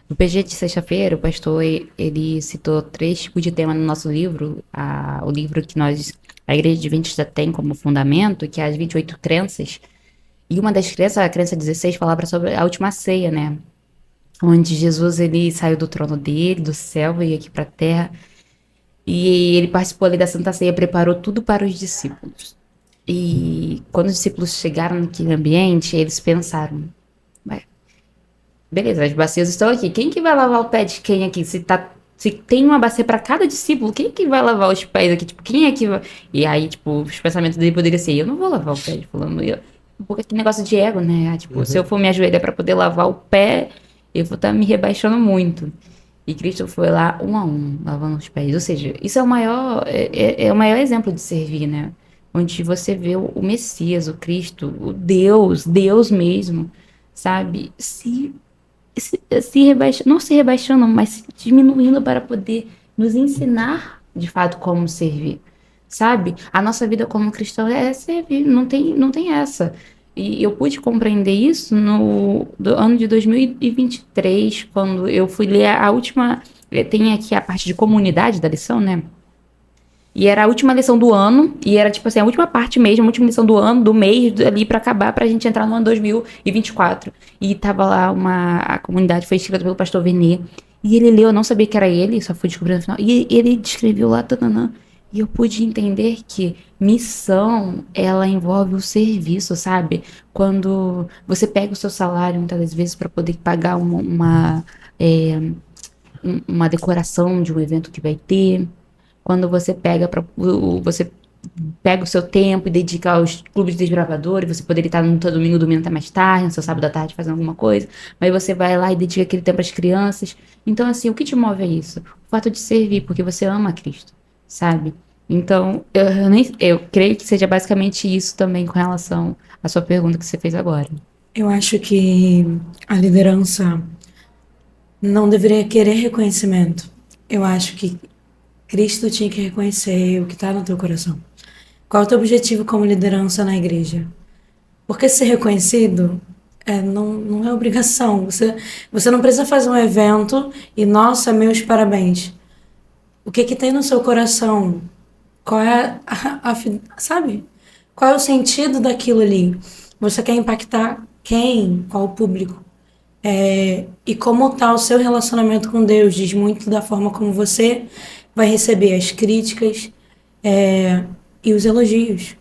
C: No PG de sexta-feira, o pastor, ele citou 3 tipos de tema no nosso livro. O livro que a Igreja Adventista tem como fundamento, que é as 28 crenças. E uma das crenças, a crença 16, falava sobre a última ceia, né? onde Jesus ele saiu do trono dele, do céu, veio aqui para a terra, e ele participou ali da Santa Ceia, preparou tudo para os discípulos. E quando os discípulos chegaram naquele ambiente, eles pensaram, "Ué, beleza, as bacias estão aqui, quem que vai lavar o pé de quem aqui? Se tem uma bacia para cada discípulo, quem que vai lavar os pés aqui? Tipo, quem é que vai... E aí, tipo, os pensamentos dele poderiam ser, eu não vou lavar o pé de fulano, porque que negócio de ego, né? Ah, tipo, se eu for me ajoelhar para poder lavar o pé, eu vou estar me rebaixando muito. E Cristo foi lá, um a um, lavando os pés. Ou seja, isso é o maior, é o maior exemplo de servir, né? Onde você vê o Messias, o Cristo, o Deus mesmo, sabe? Não se rebaixando, mas se diminuindo para poder nos ensinar, de fato, como servir, sabe? A nossa vida como cristão é servir, não tem essa. E eu pude compreender isso do ano de 2023, quando eu fui ler a última. Tem aqui a parte de comunidade da lição, né? E era a última lição do ano, e era tipo assim, a última parte mesmo, a última lição do ano, do mês, ali pra acabar, pra gente entrar no ano 2024. E tava lá a comunidade foi escrita pelo pastor Venê, e ele leu, eu não sabia que era ele, só fui descobrir no final, e ele descreveu lá, tananã, e eu pude entender que missão, ela envolve o serviço, sabe? Quando você pega o seu salário, muitas das vezes, pra poder pagar uma decoração de um evento que vai ter, quando você pega o seu tempo e dedica aos clubes de desbravadores, você poderia estar no seu domingo até mais tarde, no seu sábado à tarde fazendo alguma coisa, mas você vai lá e dedica aquele tempo às crianças. Então, assim, o que te move é isso? O fato de servir, porque você ama Cristo, sabe? Então, eu creio que seja basicamente isso também com relação à sua pergunta que você fez agora.
B: Eu acho que a liderança não deveria querer reconhecimento. Eu acho que Cristo tinha que reconhecer o que está no teu coração. Qual é o teu objetivo como liderança na igreja? Porque ser reconhecido não é obrigação. Você não precisa fazer um evento e, nossa, meus parabéns. O que tem no seu coração? Qual é sabe? Qual é o sentido daquilo ali? Você quer impactar quem? Qual o público? E como está o seu relacionamento com Deus? Diz muito da forma como você vai receber as críticas e os elogios.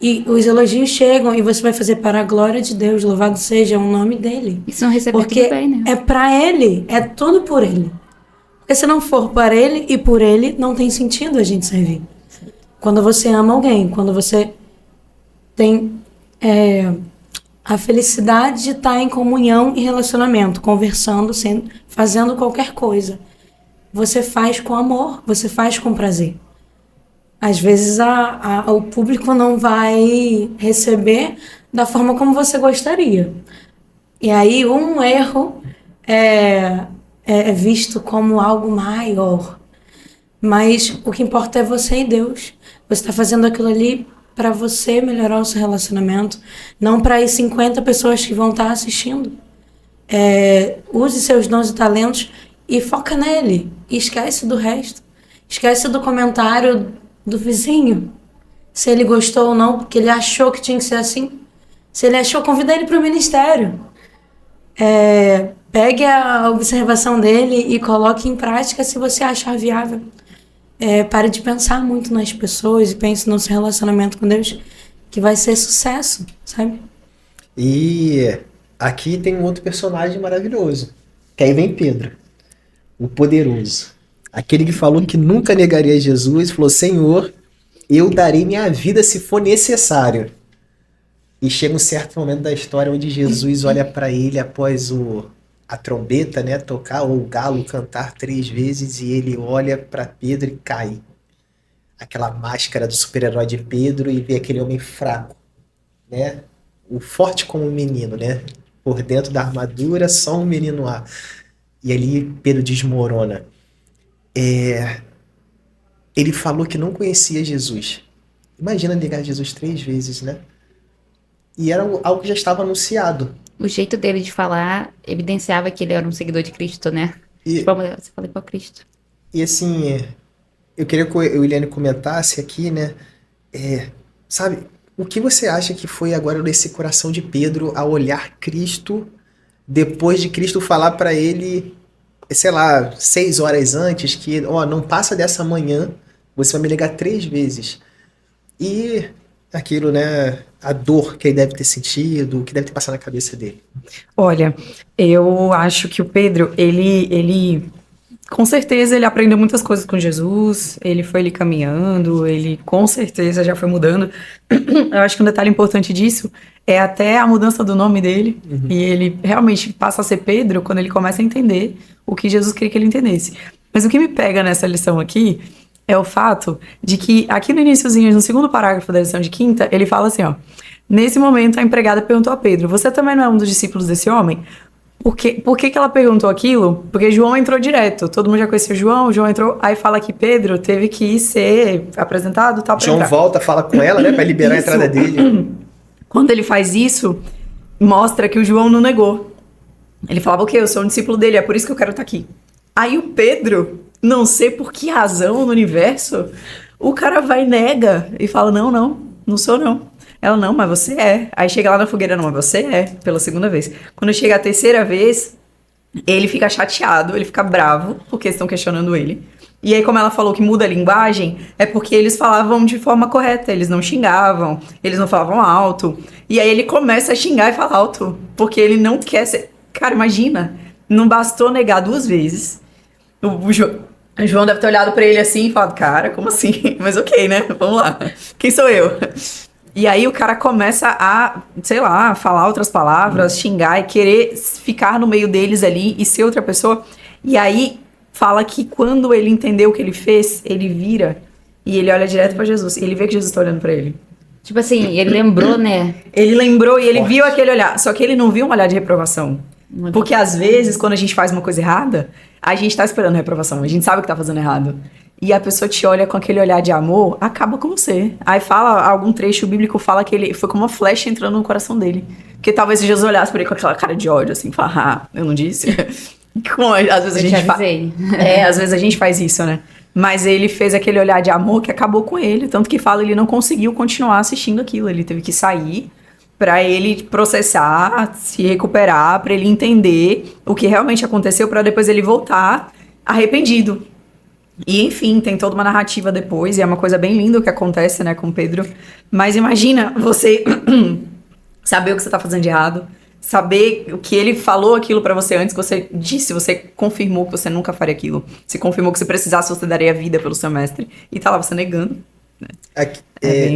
B: E os elogios chegam e você vai fazer para a glória de Deus, louvado seja o nome dele.
C: E se não receber,
B: porque
C: tudo bem, né?
B: é para ele, é tudo por ele. Porque se não for para ele e por ele, não tem sentido a gente servir. Quando você ama alguém, quando você tem a felicidade de estar em comunhão e relacionamento, conversando, fazendo qualquer coisa, você faz com amor, você faz com prazer. Às vezes o público não vai receber da forma como você gostaria. E aí um erro é visto como algo maior. Mas o que importa é você e Deus. Você está fazendo aquilo ali para você melhorar o seu relacionamento, não para as 50 pessoas que vão estar assistindo. Use seus dons e talentos e foca nele. E esquece do resto. Esquece do comentário do vizinho. Se ele gostou ou não, porque ele achou que tinha que ser assim. Se ele achou, convida ele para o ministério. Pegue a observação dele e coloque em prática se você achar viável. Pare de pensar muito nas pessoas e pense no seu relacionamento com Deus, que vai ser sucesso, sabe?
A: E aqui tem um outro personagem maravilhoso, que aí vem Pedro, o poderoso. Aquele que falou que nunca negaria Jesus, falou, Senhor, eu darei minha vida se for necessário. E chega um certo momento da história onde Jesus olha para ele após a trombeta, né, tocar, ou o galo cantar 3 vezes, e ele olha para Pedro e cai. Aquela máscara do super-herói de Pedro e vê aquele homem fraco, né? O forte como um menino, né? Por dentro da armadura, só um menino lá. E ali Pedro desmorona. Ele falou que não conhecia Jesus. Imagina negar Jesus 3 vezes, né? E era algo que já estava anunciado.
C: O jeito dele de falar evidenciava que ele era um seguidor de Cristo, né? Tipo, você fala igual a Cristo.
A: E assim, eu queria que o Williane comentasse aqui, né? Sabe, o que você acha que foi agora nesse coração de Pedro ao olhar Cristo depois de Cristo falar para ele, sei lá, 6 horas antes, que, ó, não passa dessa manhã, você vai me negar 3 vezes. E aquilo, né, a dor que ele deve ter sentido, o que deve ter passado na cabeça dele.
D: Olha, eu acho que o Pedro, ele com certeza ele aprendeu muitas coisas com Jesus, ele foi ali caminhando, ele com certeza já foi mudando. Eu acho que um detalhe importante disso é até a mudança do nome dele, e ele realmente passa a ser Pedro quando ele começa a entender o que Jesus queria que ele entendesse. Mas o que me pega nessa lição aqui é o fato de que aqui no iniciozinho, no segundo parágrafo da lição de quinta, ele fala assim, ó: nesse momento a empregada perguntou a Pedro: você também não é um dos discípulos desse homem? Por que ela perguntou aquilo? Porque João entrou direto. Todo mundo já conhecia o João entrou. Aí fala que Pedro teve que ser apresentado e tal pra
A: João
D: entrar.
A: volta, fala com ela, né, para liberar
D: Isso.
A: a entrada dele.
D: Quando ele faz isso, mostra que o João não negou. Ele falava: o quê? Eu sou um discípulo dele, é por isso que eu quero estar aqui. Aí o Pedro, não sei por que razão no universo, o cara vai e nega e fala: não sou não. Ela: não, mas você é. Aí chega lá na fogueira: não, mas você é, pela segunda vez. Quando chega a terceira vez, ele fica chateado, ele fica bravo, porque estão questionando ele. E aí, como ela falou que muda a linguagem, é porque eles falavam de forma correta, eles não xingavam, eles não falavam alto. E aí ele começa a xingar e falar alto, porque ele não quer ser... Cara, imagina, não bastou negar 2 vezes. O João deve ter olhado pra ele assim e falado: cara, como assim? Mas ok, né? Vamos lá. Quem sou eu? E aí o cara começa a, sei lá, falar outras palavras, xingar e querer ficar no meio deles ali e ser outra pessoa. E aí fala que quando ele entendeu o que ele fez, ele vira e ele olha direto pra Jesus. E ele vê que Jesus tá olhando pra ele.
C: Tipo assim, ele lembrou, né?
D: Ele lembrou e ele viu aquele olhar. Só que ele não viu um olhar de reprovação. Porque às vezes, quando a gente faz uma coisa errada, a gente tá esperando reprovação. A gente sabe que tá fazendo errado. E a pessoa te olha com aquele olhar de amor, acaba com você. Aí fala, algum trecho bíblico fala que ele foi como uma flecha entrando no coração dele. Porque talvez se Jesus olhasse pra ele com aquela cara de ódio, assim, falar: ah, eu não disse. Às vezes às vezes a gente faz isso, né? Mas ele fez aquele olhar de amor que acabou com ele. Tanto que fala, ele não conseguiu continuar assistindo aquilo. Ele teve que sair pra ele processar, se recuperar, pra ele entender o que realmente aconteceu, pra depois ele voltar arrependido. E enfim, tem toda uma narrativa depois, e é uma coisa bem linda o que acontece, né, com Pedro. Mas imagina você saber o que você tá fazendo de errado, saber o que ele falou aquilo pra você antes, que você disse, você confirmou que você nunca faria aquilo. Você confirmou que se precisasse, você daria a vida pelo seu mestre. E tá lá você negando. Né?
A: Aqui,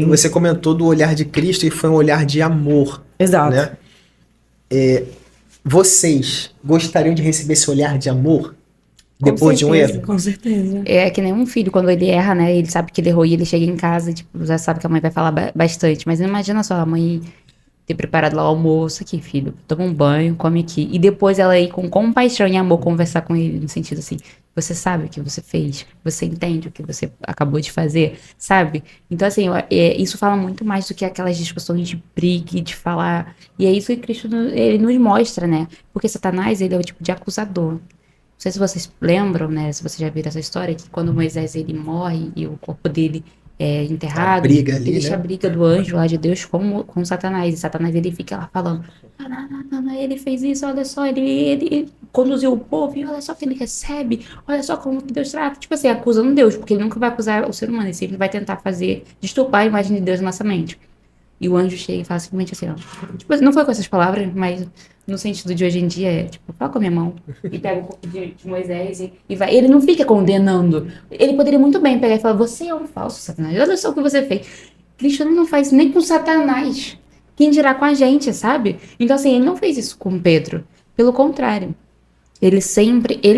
A: você comentou do olhar de Cristo e foi um olhar de amor.
D: Exato.
A: Né? Vocês gostariam de receber esse olhar de amor depois de um erro?
B: Com certeza.
C: É que nem um filho, quando ele erra, né? Ele sabe que ele errou e ele chega em casa e, tipo, já sabe que a mãe vai falar bastante. Mas imagina só, a mãe ter preparado lá o almoço: aqui, filho, toma um banho, come aqui. E depois ela ir com compaixão e amor conversar com ele, no sentido assim: você sabe o que você fez, você entende o que você acabou de fazer, sabe? Então, assim, isso fala muito mais do que aquelas discussões de briga, de falar. E é isso que Cristo ele nos mostra, né? Porque Satanás, ele é o tipo de acusador. Não sei se vocês lembram, né? Se vocês já viram essa história, que quando Moisés ele morre e o corpo dele é enterrado,
A: A briga ali,
C: ele deixa
A: né?
C: a briga do anjo lá de Deus com Satanás. E Satanás ele fica lá falando: não, ele fez isso, olha só, ele conduziu o povo, e olha só que ele recebe, olha só como que Deus trata. Tipo assim, acusando Deus, porque ele nunca vai acusar o ser humano, ele sempre vai tentar deturpar a imagem de Deus na nossa mente. E o anjo chega e fala simplesmente assim, ó. Tipo, não foi com essas palavras, mas no sentido de hoje em dia é, tipo, fala com a minha mão. E pega o corpo de Moisés e vai. Ele não fica condenando. Ele poderia muito bem pegar e falar: você é um falso, Satanás. Olha só o que você fez. Cristo não faz nem com Satanás. Quem dirá com a gente, sabe? Então, assim, ele não fez isso com Pedro. Pelo contrário. Ele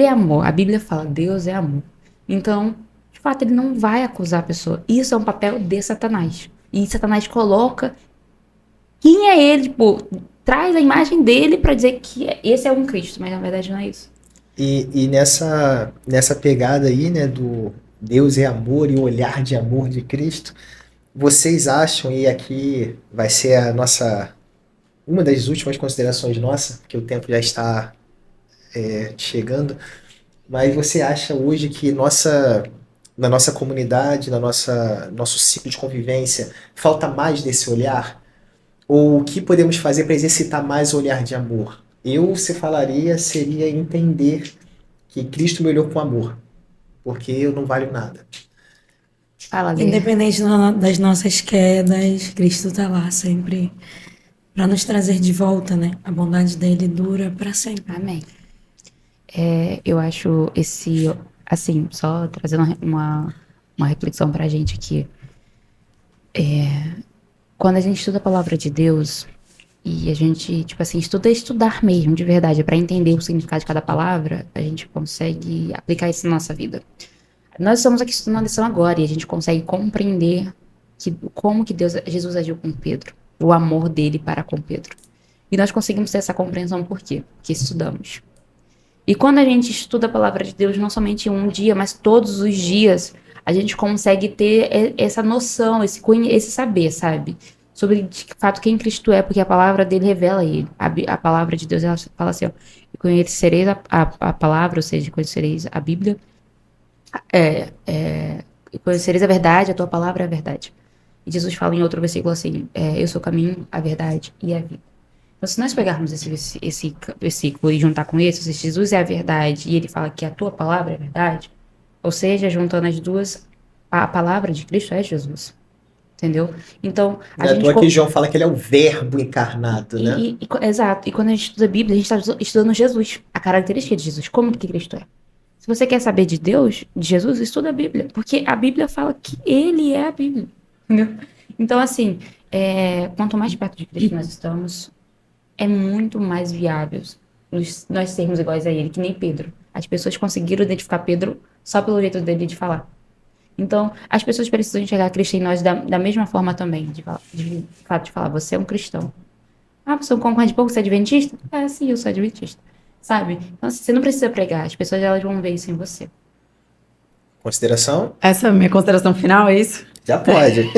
C: é amor. A Bíblia fala: Deus é amor. Então, de fato, ele não vai acusar a pessoa. Isso é um papel de Satanás. E Satanás coloca quem é ele, tipo, traz a imagem dele pra dizer que esse é um Cristo, mas na verdade não é isso.
A: E nessa pegada aí, né, do Deus é amor e o olhar de amor de Cristo, vocês acham, e aqui vai ser uma das últimas considerações nossa, que o tempo já está chegando, mas você acha hoje que na nossa comunidade, nosso ciclo de convivência, falta mais desse olhar? Ou o que podemos fazer para exercitar mais o olhar de amor? se falaria, seria entender que Cristo me olhou com amor, porque eu não valho nada.
C: Fala, Lê.
B: Independente das nossas quedas, Cristo tá lá sempre para nos trazer de volta, né? A bondade dele dura para sempre.
C: Amém. Eu acho assim, só trazendo uma reflexão pra gente aqui. Quando a gente estuda a palavra de Deus e a gente, tipo assim, estudar mesmo, de verdade, pra entender o significado de cada palavra, a gente consegue aplicar isso na nossa vida. Nós estamos aqui estudando a lição agora e a gente consegue compreender como que Jesus agiu com Pedro, o amor dele para com Pedro. E nós conseguimos ter essa compreensão por quê? Porque estudamos. E quando a gente estuda a palavra de Deus, não somente um dia, mas todos os dias, a gente consegue ter essa noção, esse saber, sabe? Sobre de fato quem Cristo é, porque a palavra dele revela ele. A palavra de Deus, ela fala assim, ó, e conhecereis a palavra, ou seja, conhecereis a Bíblia, e conhecereis a verdade, a tua palavra é a verdade. E Jesus fala em outro versículo assim, eu sou o caminho, a verdade e a vida. Então, se nós pegarmos esse versículo e juntar com esse, se Jesus é a verdade e ele fala que a tua palavra é a verdade, ou seja, juntando as duas, a palavra de Cristo é Jesus. Entendeu? Então,
A: Não é à toa que João fala que ele é o verbo encarnado, né?
C: Exato. E quando a gente estuda a Bíblia, a gente está estudando Jesus, a característica de Jesus, como que Cristo é. Se você quer saber de Deus, de Jesus, estuda a Bíblia, porque a Bíblia fala que ele é a Bíblia. Entendeu? Então, assim, quanto mais perto de Cristo nós estamos, é muito mais viável nós sermos iguais a ele, que nem Pedro. As pessoas conseguiram identificar Pedro só pelo jeito dele de falar. Então, as pessoas precisam enxergar Cristo em nós da mesma forma também, de fato de falar, você é um cristão. Ah, você não concorda de pouco, você é adventista? Sim, eu sou adventista. Sabe? Então, assim, você não precisa pregar, as pessoas elas vão ver isso em você.
A: Consideração?
D: Essa é a minha consideração final, é isso?
A: Já pode.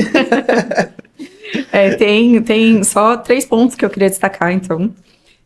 D: Tem só 3 pontos que eu queria destacar, então.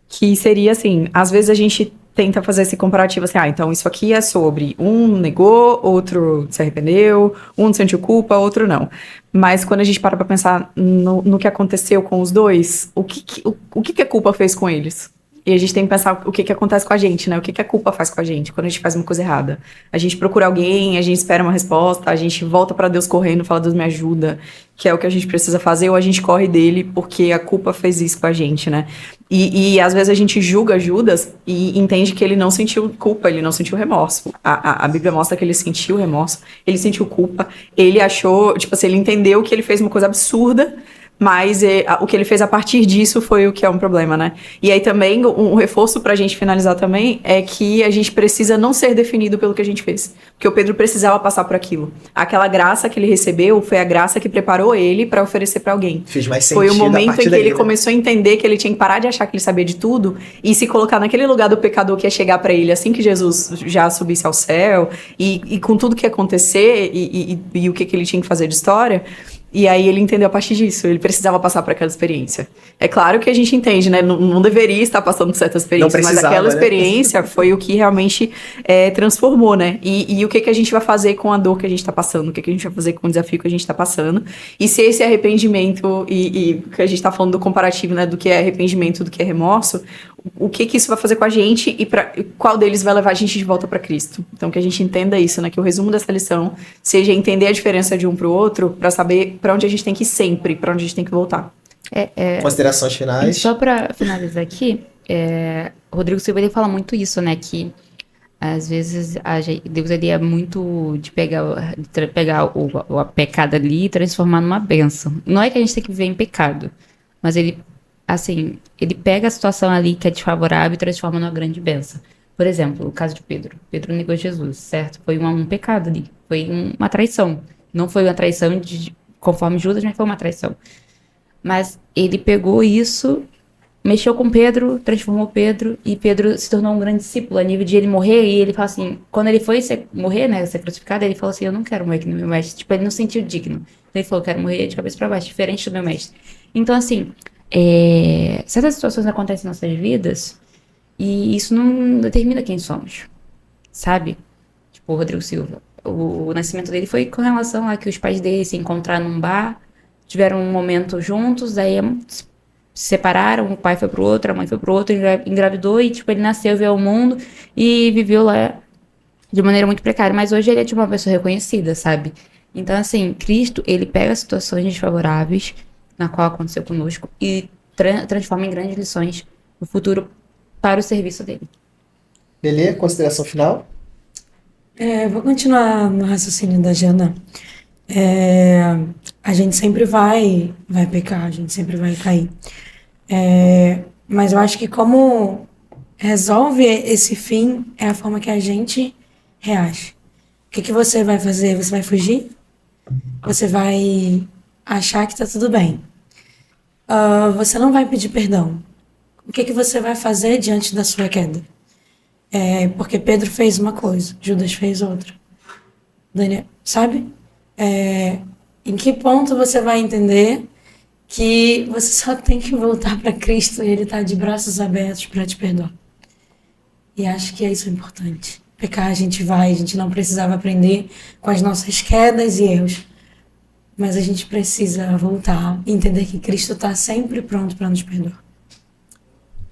D: Que seria assim, às vezes a gente tenta fazer esse comparativo assim, então isso aqui é sobre um negou, outro se arrependeu, um sentiu culpa, outro não. Mas quando a gente para pra pensar no que aconteceu com os dois, o que a culpa fez com eles? E a gente tem que pensar o que acontece com a gente, né? O que a culpa faz com a gente quando a gente faz uma coisa errada. A gente procura alguém, a gente espera uma resposta, a gente volta pra Deus correndo, fala, Deus me ajuda, que é o que a gente precisa fazer, ou a gente corre dele porque a culpa fez isso com a gente, né? E às vezes a gente julga Judas e entende que ele não sentiu culpa, ele não sentiu remorso. A Bíblia mostra que ele sentiu remorso, ele sentiu culpa, ele achou, tipo assim, ele entendeu que ele fez uma coisa absurda, mas o que ele fez a partir disso foi o que é um problema, né? E aí também, um reforço pra gente finalizar também, é que a gente precisa não ser definido pelo que a gente fez. Porque o Pedro precisava passar por aquilo. Aquela graça que ele recebeu foi a graça que preparou ele pra oferecer pra alguém.
A: Fez mais sentido.
D: Foi o momento em que
A: daí,
D: ele
A: né?
D: começou a entender que ele tinha que parar de achar que ele sabia de tudo e se colocar naquele lugar do pecador que ia chegar pra ele assim que Jesus já subisse ao céu e com tudo que ia acontecer e o que ele tinha que fazer de história. E aí ele entendeu a partir disso, ele precisava passar por aquela experiência. É claro que a gente entende, né? Não deveria estar passando por certas experiências, mas aquela experiência foi o que realmente transformou, né? E o que a gente vai fazer com a dor que a gente tá passando, o que a gente vai fazer com o desafio que a gente tá passando. E se esse arrependimento, e que a gente tá falando do comparativo, né? Do que é arrependimento, do que é remorso, o que isso vai fazer com a gente e qual deles vai levar a gente de volta para Cristo. Então que a gente entenda isso, né? Que o resumo dessa lição seja entender a diferença de um pro outro para saber para onde a gente tem que ir sempre, para onde a gente tem que voltar.
A: Considerações finais.
C: Só para finalizar aqui, o Rodrigo Silva ele fala muito isso, né? Que às vezes Deus ele é muito de pegar o pecado ali e transformar numa bênção. Não é que a gente tem que viver em pecado, mas ele pega a situação ali que é desfavorável e transforma numa grande bênção. Por exemplo, o caso de Pedro. Pedro negou Jesus, certo? Foi um pecado ali. Foi uma traição. Não foi uma traição conforme Judas, mas foi uma traição. Mas ele pegou isso, mexeu com Pedro, transformou Pedro, e Pedro se tornou um grande discípulo, a nível de ele morrer, e ele fala assim, quando ele foi morrer, né, ser crucificado, ele falou assim, eu não quero morrer aqui no meu mestre. Tipo, ele não se sentiu digno. Ele falou, eu quero morrer de cabeça para baixo, diferente do meu mestre. Então, assim, certas situações acontecem em nossas vidas, e isso não determina quem somos, sabe? Tipo, o Rodrigo Silva. O nascimento dele foi com relação a que os pais dele se encontraram num bar, tiveram um momento juntos, daí se separaram, o pai foi pro outro, a mãe foi pro outro, engravidou e, tipo, ele nasceu, veio ao mundo e viveu lá de maneira muito precária. Mas hoje ele é, tipo, uma pessoa reconhecida, sabe? Então, assim, Cristo, ele pega situações desfavoráveis, na qual aconteceu conosco, e transforma em grandes lições no futuro para o serviço dele.
A: Beleza? Consideração final?
B: Vou continuar no raciocínio da Jana. A gente sempre vai pecar, a gente sempre vai cair. Mas eu acho que como resolve esse fim é a forma que a gente reage. O que você vai fazer? Você vai fugir? Você vai achar que tá tudo bem? Você não vai pedir perdão. O que você vai fazer diante da sua queda? Porque Pedro fez uma coisa, Judas fez outra. Daniel, sabe? Em que ponto você vai entender que você só tem que voltar para Cristo e Ele tá de braços abertos para te perdoar? E acho que é isso importante. Pecar a gente não precisava aprender com as nossas quedas e erros. Mas a gente precisa voltar e entender que Cristo está sempre pronto para nos perdoar.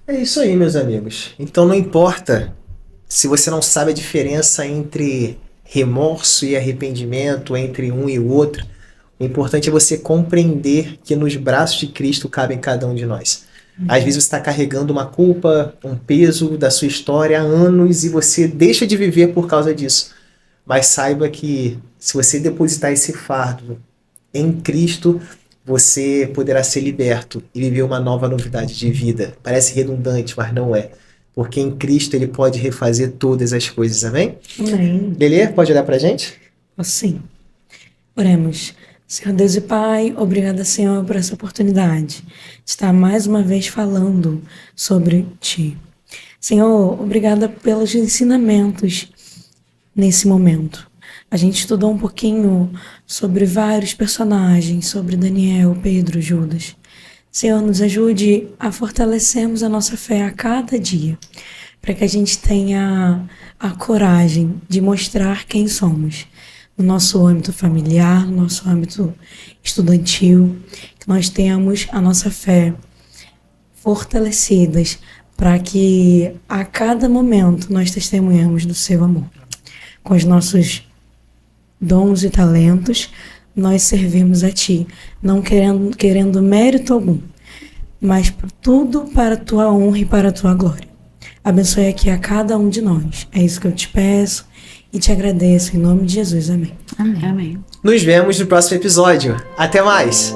A: É isso aí, meus amigos. Então não importa se você não sabe a diferença entre remorso e arrependimento, entre um e o outro. O importante é você compreender que nos braços de Cristo cabem cada um de nós. Às vezes você está carregando uma culpa, um peso da sua história há anos e você deixa de viver por causa disso. Mas saiba que se você depositar esse fardo em Cristo, você poderá ser liberto e viver uma nova novidade de vida. Parece redundante, mas não é. Porque em Cristo Ele pode refazer todas as coisas, amém?
B: Amém.
A: Lelê, pode olhar pra gente?
B: Sim. Oremos. Senhor Deus e Pai, obrigada, Senhor, por essa oportunidade de estar mais uma vez falando sobre Ti. Senhor, obrigada pelos ensinamentos nesse momento. A gente estudou um pouquinho sobre vários personagens, sobre Daniel, Pedro, Judas. Senhor, nos ajude a fortalecermos a nossa fé a cada dia, para que a gente tenha a coragem de mostrar quem somos, no nosso âmbito familiar, no nosso âmbito estudantil, que nós tenhamos a nossa fé fortalecidas, para que a cada momento nós testemunhamos do seu amor. Com os nossos dons e talentos, nós servimos a Ti, não querendo mérito algum, mas tudo para a Tua honra e para a Tua glória. Abençoe aqui a cada um de nós. É isso que eu te peço e te agradeço em nome de Jesus. Amém.
C: Amém.
A: Nos vemos no próximo episódio. Até mais!